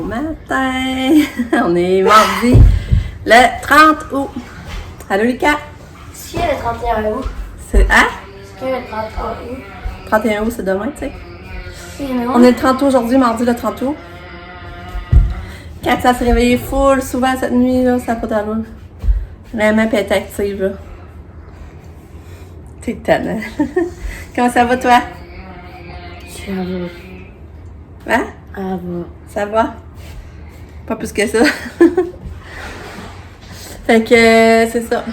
matin. On est mardi le 30 août. Allô, Lucas? C'est le 31 août. C'est hein? C'est le 31 août. 31 août, c'est demain, tu sais. Non. On est le 30 août aujourd'hui, mardi le 30 août. Quand ça s'est réveillé full, souvent cette nuit, là, ça n'a pas d'allure. Vraiment, puis elle est active, là. T'es tannant. Comment ça va, toi? Ça va. Hein? Ça va. Ça va? Pas plus que ça. Fait que c'est ça.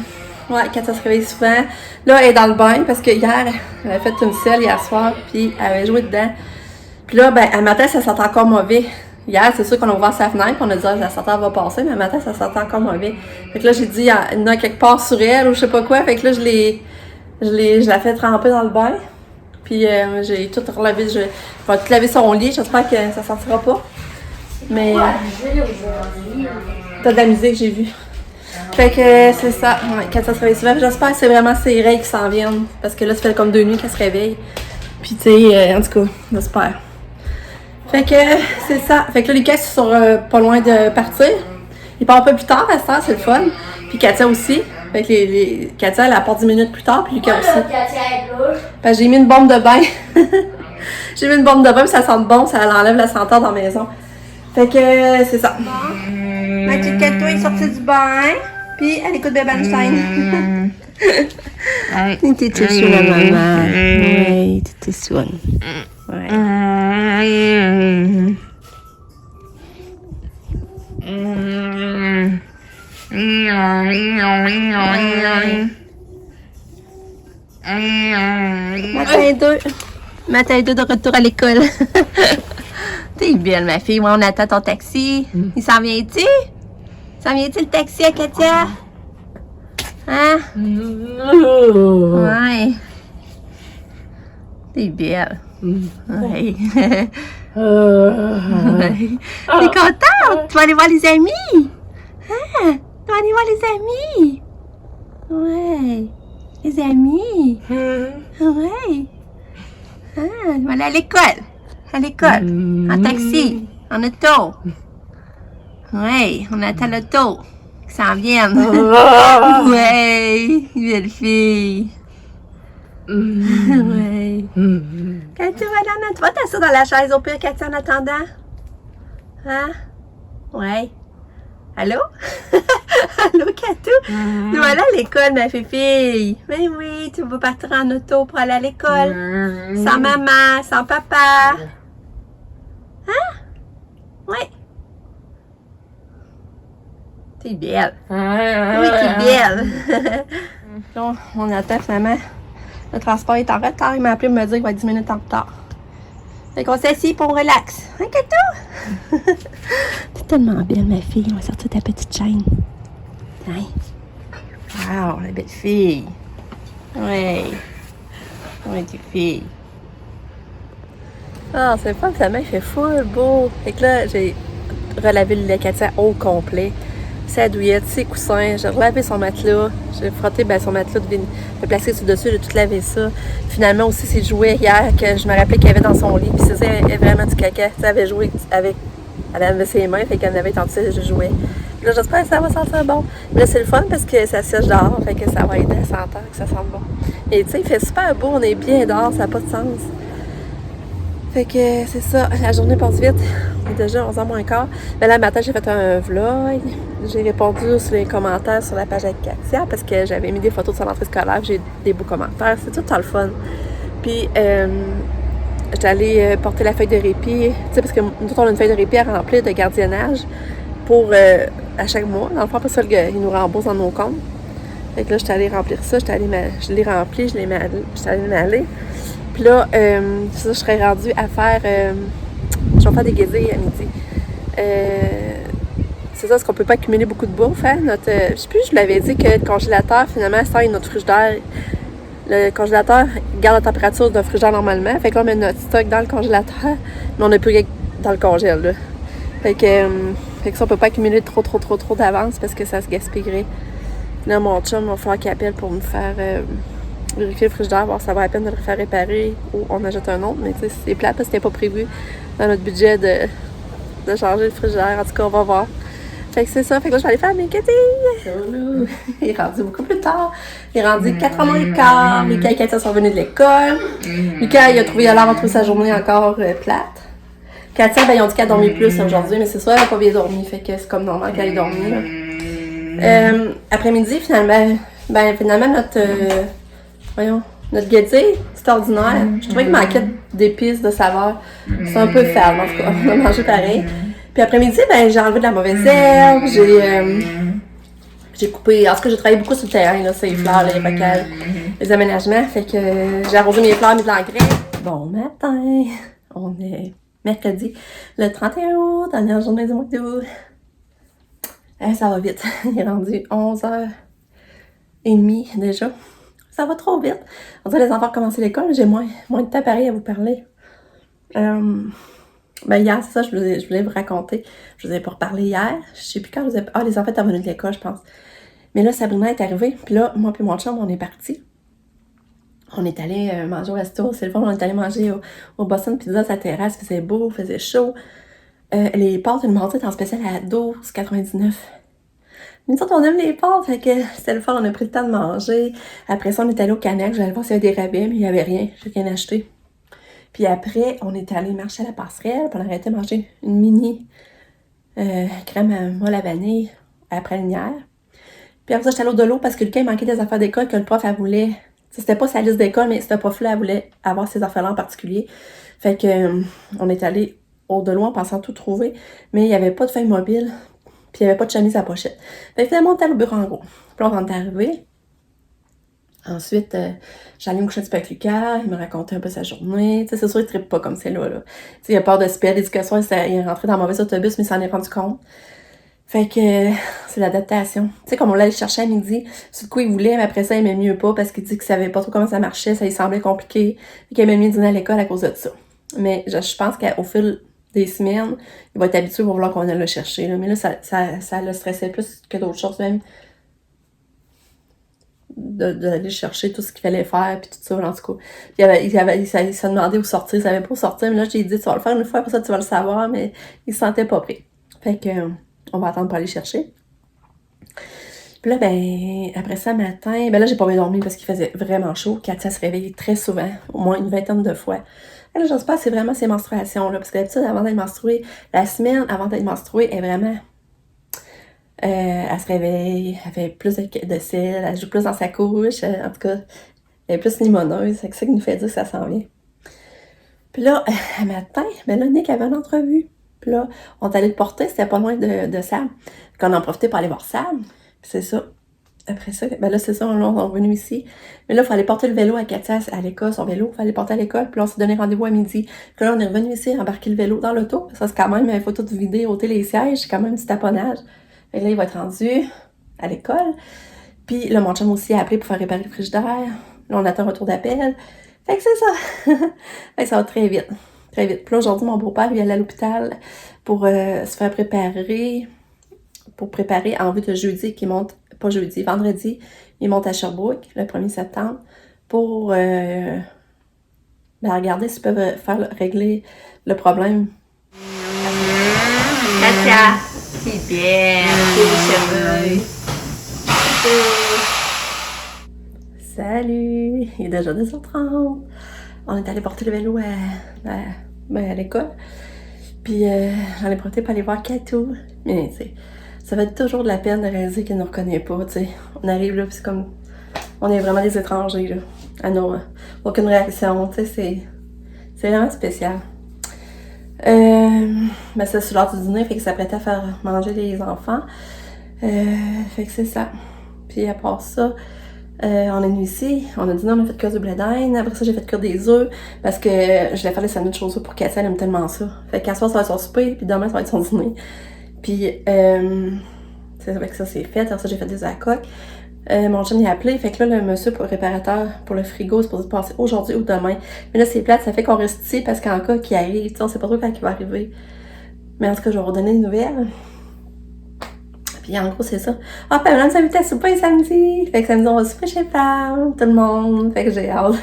Ouais, quand ça se réveille souvent. Là, elle est dans le bain parce que hier, elle avait fait une selle hier soir, puis elle avait joué dedans. Puis là, ben, à matin, ça sentait encore mauvais. Hier, c'est sûr qu'on a ouvert sa fenêtre, puis on a dit, ah, la senteur va passer, mais à matin, ça sentait encore mauvais. Fait que là, j'ai dit, il y en a quelque part sur elle, ou je sais pas quoi. Fait que là, je l'ai fait tremper dans le bain. Puis j'ai tout relevé, je vais tout laver son lit, j'espère que ça sentira pas. Mais t'as de la musique, j'ai vu. Fait que c'est ça, ouais, quand ça se réveille souvent, j'espère que c'est vraiment ses règles qui s'en viennent. Parce que là, ça fait comme 2 nuits qu'elle se réveille. Puis tu sais, en tout cas, j'espère. Fait que c'est ça. Fait que là, les caisses sont pas loin de partir. Ils partent un peu plus tard à cette heure, c'est le fun. Puis Katia aussi. Fait que Katia, elle apporte 10 minutes plus tard, puis Lucas aussi. Fait que j'ai mis une bombe de bain. J'ai mis une bombe de bain, puis ça sent bon, ça enlève la senteur dans la maison. Fait que c'est ça. Ma petite Kato est sortie du bain, puis elle écoute Bébé Einstein. T'étais sous la maman. Oui, t'étais sous. Ouais. Matin 2 de retour à l'école. T'es belle, ma fille. Moi, on attend ton taxi. Il s'en vient-tu? S'en vient-tu le taxi à Katia? Hein? Ouais. T'es belle. Ouais. Ouais. T'es contente? Tu vas aller voir les amis? Hein? Tu vas aller voir les amis? Ouais. Les amis? Ouais. Ah, tu vas aller à l'école? À l'école? En taxi? En auto? Ouais, on attend l'auto. Qu'ils s'en viennent. Ouais, belle fille. Ouais. Quand tu vas là, tu vas t'asseoir dans la chaise au pire, Katia, en attendant? Hein? Ouais. Allô? Allô, Katou? Tu vas aller à l'école, ma fille. Mais oui, tu vas partir en auto pour aller à l'école. Sans maman, sans papa. Hein? Oui. T'es belle. Oui, t'es belle. Là, on attend finalement. Le transport est en retard. Il m'a appelé pour me dire qu'il va être 10 minutes en retard. Fait qu'on s'assied pour on relaxe. Hein, Kato? T'es tellement belle, ma fille. On va sortir ta petite chaîne. Hein? Wow, la belle fille. Oui. Oui, tu fille. Ah, c'est pas que sa main fait full beau. Fait que là, j'ai relavé le lait Katia au complet. Sa douillette, ses coussins, j'ai relavé son matelas, j'ai frotté son matelas de placer dessus, j'ai tout lavé ça. Finalement aussi ses jouets hier que je me rappelais qu'il y avait dans son lit, puis c'est ça, elle vraiment du caca. Elle avait joué avec, elle avait ses mains, fait qu'elle avait tenté de jouer. Puis là, j'espère que ça va sentir bon. Mais là, c'est le fun parce que ça sèche dehors, fait que ça va aider à sentir que ça sente bon. Et tu sais, il fait super beau, on est bien dehors, ça n'a pas de sens. Fait que c'est ça, la journée passe vite. On est déjà 11h moins quart. Mais là, le matin, j'ai fait un vlog. J'ai répondu sur les commentaires sur la page avec Katia parce que j'avais mis des photos de son entrée scolaire. J'ai des beaux commentaires. C'est tout le fun. Puis, j'étais allée porter la feuille de répit. Tu sais, parce que nous, on a une feuille de répit à remplir de gardiennage pour à chaque mois. Dans le fond, après ça, ils nous remboursent dans nos comptes. Fait que là, j'étais allée remplir ça. Je l'ai rempli, j'étais allée m'aller. Puis là, ça, je serais rendue à faire... je vais faire des guédilles à midi. C'est ça, parce qu'on peut pas accumuler beaucoup de bouffe, hein? Je sais plus, je vous l'avais dit que le congélateur, finalement, ça, notre frigidaire... Le congélateur garde la température d'un frigidaire normalement. Fait que là, on met notre stock dans le congélateur, mais on n'a plus rien dans le congèle, là. Fait que ça, on peut pas accumuler trop d'avance parce que ça se gaspillerait. Là, mon chum, il va falloir qu'il appelle pour me faire... vérifier le frigidaire, voir si ça va la peine de le faire réparer ou on achète un autre. Mais tu sais, c'est plate parce que c'était pas prévu dans notre budget de changer le frigidaire. En tout cas, on va voir. Fait que c'est ça. Fait que là, je vais aller faire mes quêtes. Il est rendu beaucoup plus tard. Il est rendu 4h15. Mika et Katia sont venus de l'école. Mika, il a l'air de trouver sa journée encore plate. Katia, ben, ils ont dit qu'elle dormait plus aujourd'hui, mais c'est sûr, elle n'a pas bien dormi. Fait que c'est comme normal qu'elle ait dormi. Après-midi, finalement, notre guédille, c'est ordinaire. Je trouvais qu'il manquait d'épices, de saveur. C'est un peu fade, en tout cas. On a mangé pareil. Puis après-midi, ben, j'ai enlevé de la mauvaise herbe. J'ai coupé. En tout cas, j'ai travaillé beaucoup sur le terrain, là, les fleurs, les rocailles, les aménagements. Fait que j'ai arrosé mes fleurs, mis de l'engrais. Bon matin. On est mercredi, le 31 août, dernière journée du mois d'août. Ça va vite. Il est rendu 11h30 déjà. Ça va trop vite. On dirait que les enfants ont commencé l'école, j'ai moins de temps pareil à vous parler. Hier, c'est ça, je voulais vous raconter. Je vous ai pas reparlé hier. Je sais plus quand vous avez... Ah, les enfants étaient venus de l'école, je pense. Mais là, Sabrina est arrivée. Puis là, moi puis mon chum, on est partis. On est allé manger au resto. C'est le fun, on est allé manger au Boston Pizza, sa terrasse. Il faisait beau, il faisait chaud. Les pâtes, une mardi, en spécial à 12,99. Mais nous autres, on aime les pâtes, fait que c'était le fun, on a pris le temps de manger. Après ça, on est allé au Canac, j'allais voir s'il y avait des rabais, mais il n'y avait rien, j'ai rien acheté. Puis après, on est allé marcher à la passerelle, puis on a arrêté de manger une mini crème à molle à vanille après lumière. Puis après ça, j'étais allée au de l'eau parce que Lucas, il manquait des affaires d'école que le prof, elle voulait. C'était pas sa liste d'école, mais ce prof-là, elle voulait avoir ces affaires-là en particulier. Fait que on est allé au de l'eau en pensant tout trouver, mais il n'y avait pas de feuille mobile. Puis il n'y avait pas de chemise à pochette. Fait que finalement, on était au bureau en gros. Puis là, on est arrivé. Ensuite, j'allais me coucher un petit peu avec Lucas. Il me racontait un peu sa journée. Tu sais, c'est sûr, il ne trippe pas comme c'est là. Tu sais, il a peur de se perdre l'éducation. Il est rentré dans un mauvais autobus, mais il s'en est rendu compte. Fait que c'est l'adaptation. Tu sais, comme on l'allait chercher à midi, sur le coup, il voulait, mais après ça, il aimait mieux pas parce qu'il dit qu'il savait pas trop comment ça marchait. Ça lui semblait compliqué. Fait qu'il aimait mieux dîner à l'école à cause de ça. Mais je pense qu'au fil des semaines, il va être habitué pour vouloir qu'on aille le chercher. Là. Mais là, ça le stressait plus que d'autres choses, même d'aller chercher tout ce qu'il fallait faire, puis tout ça, en tout cas. Il se demandait où sortir, il savait pas où sortir, mais là, j'ai dit, tu vas le faire une fois, après ça, tu vas le savoir, mais il se sentait pas prêt. Fait que, on va attendre pour aller chercher. Puis là, ben, après ça, matin, ben là, j'ai pas bien dormi parce qu'il faisait vraiment chaud. Katia se réveillait très souvent, au moins une vingtaine de fois. Et là, j'ose pas, c'est vraiment ces menstruations-là, parce que d'habitude, avant d'être menstruée, la semaine avant d'être menstruée, elle est vraiment... elle se réveille, elle fait plus de sel, elle joue plus dans sa couche, en tout cas, elle est plus limoneuse, c'est ça qui nous fait dire que ça s'en vient. Puis là, à matin, ben là, Nick avait une entrevue. Puis là, on est allé le porter, c'était pas loin de Sam. Puis on en profitait pour aller voir Sam. Puis c'est ça. Après ça, ben là, c'est ça, on est revenu ici. Mais là, il fallait porter le vélo à Katia à l'école, son vélo, il fallait porter à l'école. Puis là, on s'est donné rendez-vous à midi. Puis là, on est revenu ici, embarquer le vélo dans l'auto. Ça, c'est quand même, il faut tout vider, ôter les sièges, c'est quand même un petit taponnage. Et là, il va être rendu à l'école. Puis là, mon chum aussi a appelé pour faire réparer le frigidaire. Là, on attend un retour d'appel. Fait que c'est ça. Fait que ça va très vite. Très vite. Puis là, aujourd'hui, mon beau-père, il est allé à l'hôpital pour se faire préparer. Pour préparer en vue de jeudi, qui monte, pas jeudi, vendredi, il monte à Sherbrooke, le 1er septembre, pour regarder s'ils peuvent régler le problème. Katia, c'est bien, les cheveux. Salut! Il est déjà 2h30. On est allé porter le vélo à l'école. Puis j'en ai profité pour aller voir Katou. Mais tu sais, ça fait toujours de la peine de réaliser qu'elle ne nous reconnaît pas, tu sais. On arrive là, puis c'est comme... On est vraiment des étrangers, là. Elle n'a aucune réaction, tu sais, c'est vraiment spécial. Ben c'est sur l'heure du dîner, fait que ça s'apprêtait à faire manger les enfants. Fait que c'est ça. Puis à part ça, on est venu ici, on a dîné, on a fait cuire du blé d'Inde. Après ça, j'ai fait cuire des œufs parce que je voulais faire des sandwichs aux œufs pour Katia, elle aime tellement ça. Fait qu'à soir, ça va être son souper, puis demain, ça va être son dîner. Puis, c'est vrai que ça, c'est fait. Alors ça, j'ai fait des acoques. Mon chum, il a appelé. Fait que là, le monsieur pour le réparateur pour le frigo, c'est supposé passer aujourd'hui ou demain. Mais là, c'est plate, ça fait qu'on reste ici parce qu'en cas qu'il arrive, on sait pas trop quand il va arriver. Mais en tout cas, je vais vous donner des nouvelles. Puis en gros, c'est ça. Ah, Pamela nous invite à souper samedi. Fait que samedi, on va souper chez Pam, tout le monde. Fait que j'ai hâte.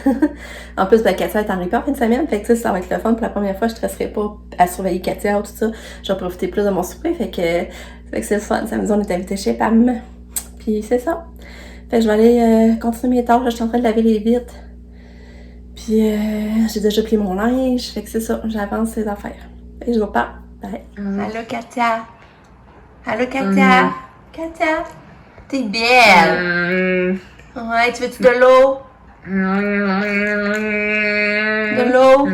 En plus, ben, Katia est en repos en fin de semaine. Fait que tu sais, ça va être le fun. Pour la première fois, je stresserai pas à surveiller Katia ou tout ça. Je vais profiter plus de mon souper. Fait que c'est le fun. Samedi, on est invité chez Pam. Puis c'est ça. Fait que je vais aller continuer mes tâches. Je suis en train de laver les vitres. Puis j'ai déjà plié mon linge. Fait que c'est ça. J'avance ces affaires. Fait que je vous parle. Bye. Allô, Katia. Allô, Katia. Katia. T'es belle. Ouais, tu veux-tu de l'eau? De l'eau?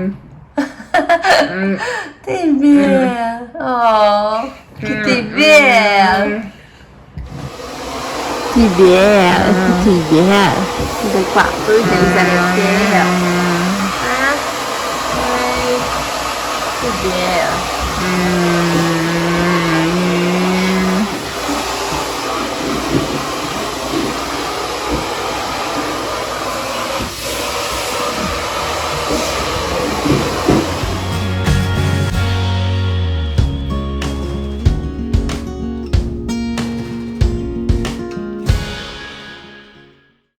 T'es belle. Oh, que t'es belle. T'es belle. T'es belle. De quoi? D'Elisabeth Belle. Hein? Ouais. T'es belle.